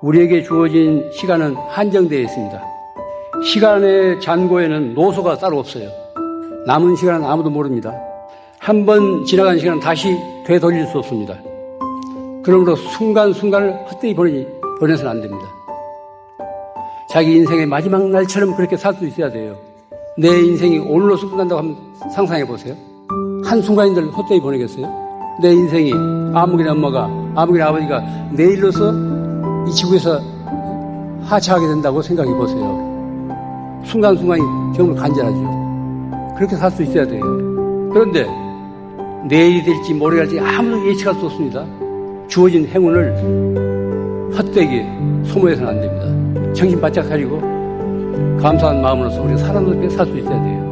우리에게 주어진 시간은 한정되어 있습니다. 시간의 잔고에는 노소가 따로 없어요. 남은 시간은 아무도 모릅니다. 한 번 지나간 시간은 다시 되돌릴 수 없습니다. 그러므로 순간순간을 헛되이 보내서는 안 됩니다. 자기 인생의 마지막 날처럼 그렇게 살 수 있어야 돼요. 내 인생이 오늘로서 끝난다고 한번 상상해 보세요. 한순간인들 헛되이 보내겠어요? 내 인생이 아무개나 엄마가, 아무개나 아버지가 내일로서 이 지구에서 하차하게 된다고 생각해 보세요. 순간순간이 정말 간절하죠. 그렇게 살 수 있어야 돼요. 그런데 내일이 될지 모레가 될지 아무도 예측할 수 없습니다. 주어진 행운을 헛되게 소모해서는 안 됩니다. 정신 바짝 차리고 감사한 마음으로서 우리가 살아남게 살 수 있어야 돼요.